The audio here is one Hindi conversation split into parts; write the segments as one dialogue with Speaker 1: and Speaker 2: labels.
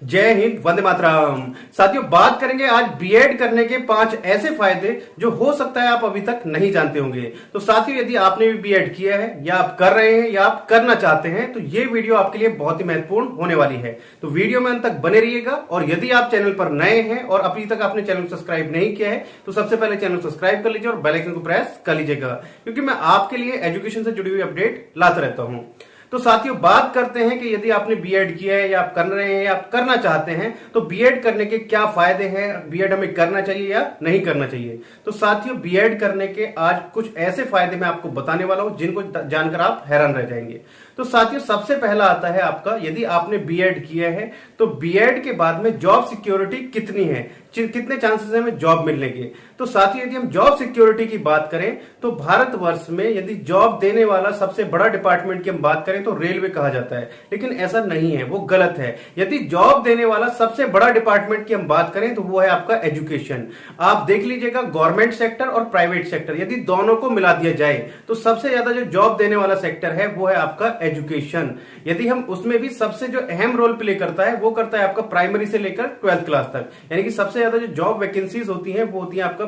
Speaker 1: जय हिंद, वंदे मातरम। साथियों, बात करेंगे आज बीएड करने के 5 ऐसे फायदे जो हो सकता है आप अभी तक नहीं जानते होंगे। तो साथियों, यदि आपने भी बीएड किया है या आप कर रहे हैं या आप करना चाहते हैं तो ये वीडियो आपके लिए बहुत ही महत्वपूर्ण होने वाली है। तो वीडियो में अंत तक बने रहिएगा। और यदि आप चैनल पर नए हैं और अभी तक आपने चैनल सब्सक्राइब नहीं किया है तो सबसे पहले चैनल सब्सक्राइब कर लीजिए और बेल आइकन को प्रेस कर लीजिएगा, क्योंकि मैं आपके लिए एजुकेशन से जुड़ी हुई अपडेट लाता रहता हूं। तो साथियों, बात करते हैं कि यदि आपने बीएड किया है या आप कर रहे हैं या आप करना चाहते हैं तो बीएड करने के क्या फायदे हैं, बीएड हमें करना चाहिए या नहीं करना चाहिए। तो साथियों, बीएड करने के आज कुछ ऐसे फायदे मैं आपको बताने वाला हूं जिनको जानकर आप हैरान रह जाएंगे। तो साथियों, सबसे पहला आता है आपका, यदि आपने बीएड किया है तो बीएड के बाद में जॉब सिक्योरिटी कितनी है, कितने चांसेस है हमें जॉब मिलने के। तो साथियों, यदि हम जॉब सिक्योरिटी की बात करें तो भारतवर्ष में यदि जॉब देने वाला सबसे बड़ा डिपार्टमेंट की हम बात करें तो रेलवे कहा जाता है, लेकिन ऐसा नहीं है, वो गलत है। यदि जॉब देने वाला सबसे बड़ा डिपार्टमेंट की हम बात करें तो वो है आपका एजुकेशन। आप देख लीजिएगा, गवर्नमेंट सेक्टर और प्राइवेट सेक्टर यदि दोनों को मिला दिया जाए तो सबसे ज्यादा जो जॉब देने वाला सेक्टर है वो है आपका एजुकेशन। यदि हम उसमें भी सबसे जो अहम रोल प्ले करता है वो करता है आपका प्राइमरी से लेकर 12th क्लास तक, यानी कि सबसे ज्यादा जो जॉब वैकेंसीज होती हैं वो होती है आपका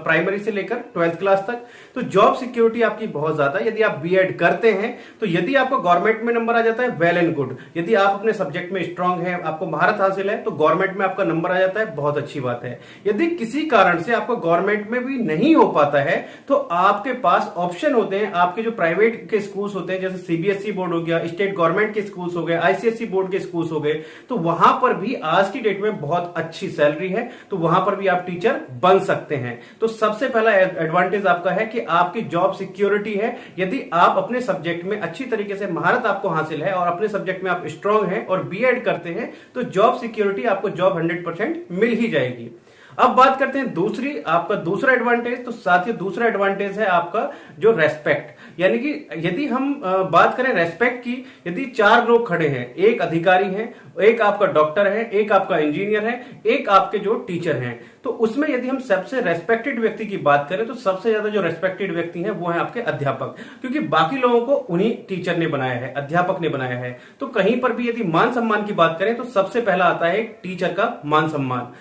Speaker 1: प्राइमरी से लेकर 12th क्लास तक। तो जॉब सिक्योरिटी आपकी बहुत ज्यादा, यदि आप बीएड करते हैं तो यदि आपको गवर्नमेंट में नंबर आ जाता है वेल एंड गुड। यदि आप अपने सब्जेक्ट में स्ट्रांग है, आपको महारत हासिल है तो गवर्नमेंट में आपका नंबर आ जाता है, बहुत अच्छी बात है। यदि किसी कारण से आपको गवर्नमेंट में भी नहीं हो पाता है तो आपके पास ऑप्शन होते हैं, आपके जो प्राइवेट के स्कूल्स होते हैं जैसे सीबीएसई बोर्ड हो गया, स्टेट गवर्नमेंट के स्कूल्स हो गए, आईसीएसई बोर्ड के स्कूल्स हो गए, तो वहां पर भी आज की डेट में बहुत अच्छी सैलरी है, तो वहां पर भी आप टीचर बन सकते हैं। तो सबसे पहला एडवांटेज आपका है कि आपकी जॉब सिक्योरिटी है। यदि आप अपने सब्जेक्ट में अच्छी तरीके से महारत आपको हासिल है और अपने सब्जेक्ट में आप स्ट्रांग हैं और बीएड करते हैं तो जॉब सिक्योरिटी, आपको जॉब 100% मिल ही जाएगी। अब बात करते हैं आपका दूसरा एडवांटेज। तो साथियों, दूसरा एडवांटेज है आपका जो रेस्पेक्ट, यानी कि यदि हम बात करें रेस्पेक्ट की, यदि 4 लोग खड़े हैं, एक अधिकारी है, एक आपका डॉक्टर है, एक आपका इंजीनियर है, एक आपके जो टीचर हैं, तो उसमें यदि हम सबसे रेस्पेक्टेड व्यक्ति की बात करें तो सबसे ज्यादा जो रेस्पेक्टेड व्यक्ति हैं वो है आपके अध्यापक, क्योंकि बाकी लोगों को उन्हीं टीचर ने बनाया है, अध्यापक ने बनाया है। तो कहीं पर भी यदि मान सम्मान की बात करें तो सबसे पहला आता है एक टीचर का मान सम्मान।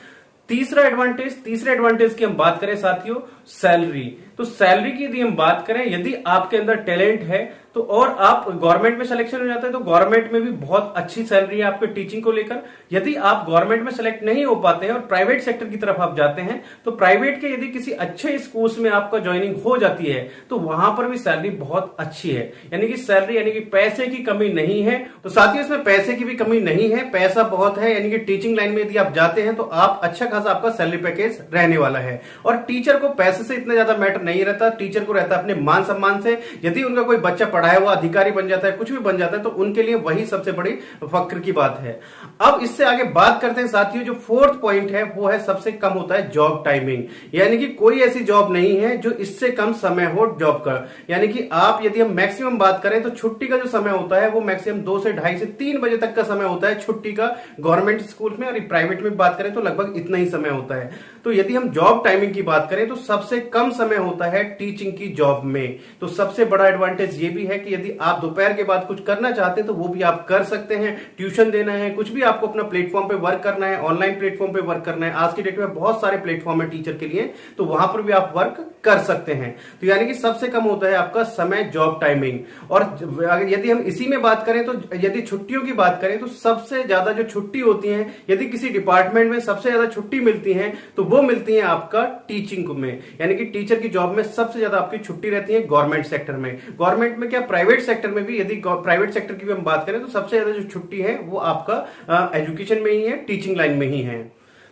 Speaker 1: तीसरे एडवांटेज की हम बात करें साथियों, सैलरी। तो सैलरी की यदि हम बात करें, यदि आपके अंदर टैलेंट है तो और आप गवर्नमेंट में सिलेक्शन हो जाता है तो गवर्नमेंट में भी बहुत अच्छी सैलरी है आपके टीचिंग को लेकर। यदि आप गवर्नमेंट में सेलेक्ट नहीं हो पाते हैं और प्राइवेट सेक्टर की तरफ आप जाते हैं तो प्राइवेट के यदि किसी अच्छे स्कूल्स में आपका ज्वाइनिंग हो जाती है तो वहां पर भी सैलरी बहुत अच्छी है, यानी कि सैलरी, यानी कि पैसे की कमी नहीं है। तो साथियों, इसमें पैसे की भी कमी नहीं है, पैसा बहुत है, यानी कि टीचिंग लाइन में यदि आप जाते हैं तो आप अच्छा खासा आपका सैलरी पैकेज रहने वाला है। और टीचर को पैसे से इतना ज्यादा मैटर नहीं रहता, टीचर को रहता है अपने मान सम्मान से। यदि उनका कोई बच्चा पढ़ाया हुआ अधिकारी बन जाता है, कुछ भी बन जाता है, तो उनके लिए वही सबसे बड़ी फक्र की बात है। अब इससे आगे बात करते हैं साथियों, जो 4th पॉइंट है वो है सबसे कम होता है जॉब टाइमिंग, यानी कि कोई ऐसी जॉब नहीं है जो इससे कम समय हो जॉब का। यानी कि आप, यदि हम मैक्सिमम बात करें तो छुट्टी का जो समय होता है वो मैक्सिमम 2 से 2:30 से 3 बजे तक का समय होता है छुट्टी का, गवर्नमेंट स्कूल में। और प्राइवेट में बात करें तो लगभग इतना ही समय होता है। तो यदि हम जॉब टाइमिंग की बात करें तो सबसे कम समय होता है टीचिंग की जॉब में। तो सबसे बड़ा एडवांटेज ये भी है कि यदि आप दोपहर के बाद कुछ करना चाहते हैं तो वो भी आप कर सकते हैं। ट्यूशन देना है, कुछ भी आपको अपना प्लेटफॉर्म पे वर्क करना है, ऑनलाइन प्लेटफॉर्म पे वर्क करना है, आज की डेट में बहुत सारे प्लेटफॉर्म है टीचर के लिए, तो वहां पर भी आप वर्क कर सकते हैं। तो यानी कि सबसे कम होता है आपका समय जॉब टाइमिंग। और यदि हम इसी में बात करें तो यदि छुट्टियों की बात करें तो सबसे ज्यादा जो छुट्टी होती है, यदि किसी डिपार्टमेंट में सबसे ज्यादा छुट्टी मिलती है तो वो मिलती है आपका टीचिंग में, यानी कि टीचर की जॉब में सबसे ज्यादा आपकी छुट्टी रहती है गवर्नमेंट सेक्टर में। गवर्नमेंट में क्या, प्राइवेट सेक्टर में भी, यदि प्राइवेट सेक्टर की भी हम बात करें तो सबसे ज्यादा जो छुट्टी है वो आपका एजुकेशन में ही है, टीचिंग लाइन में ही है।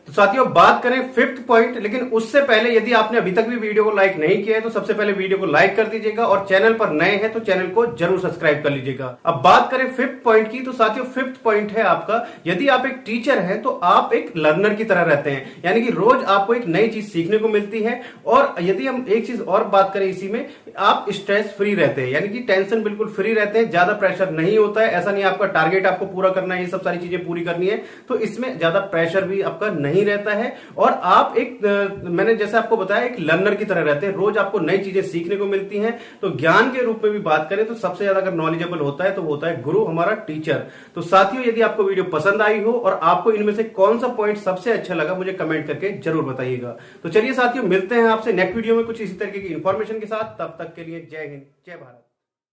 Speaker 1: तो साथियों, बात करें 5th पॉइंट, लेकिन उससे पहले यदि आपने अभी तक भी वीडियो को लाइक नहीं किया है तो सबसे पहले वीडियो को लाइक कर दीजिएगा और चैनल पर नए हैं तो चैनल को जरूर सब्सक्राइब कर लीजिएगा। अब बात करें 5th पॉइंट की, तो साथियों 5th पॉइंट है आपका, यदि आप एक टीचर हैं तो आप एक लर्नर की तरह रहते हैं, यानी कि रोज आपको एक नई चीज सीखने को मिलती है। और यदि हम एक चीज और बात करें इसी में, आप स्ट्रेस फ्री रहते हैं, यानी कि टेंशन बिल्कुल फ्री रहते हैं, ज्यादा प्रेशर नहीं होता है। ऐसा नहीं आपका टारगेट आपको पूरा करना है, ये सब सारी चीजें पूरी करनी है, तो इसमें ज्यादा प्रेशर भी आपका नहीं नहीं रहता है और आप एक मैंने जैसे आपको बताया एक लर्नर की तरह रहते हैं, रोज आपको नई चीजें सीखने को मिलती हैं। तो ज्ञान के रूप में भी बात करें तो सबसे ज्यादा अगर नॉलेजेबल होता है तो वो होता है गुरु, हमारा टीचर। तो साथियों, यदि आपको वीडियो पसंद आई हो और आपको इनमें से कौन सा पॉइंट सबसे अच्छा लगा, मुझे कमेंट करके जरूर बताइएगा। तो चलिए साथियों, मिलते हैं आपसे नेक्स्ट वीडियो में कुछ इसी तरीके की इंफॉर्मेशन के साथ। तब तक के लिए जय हिंद, जय भारत।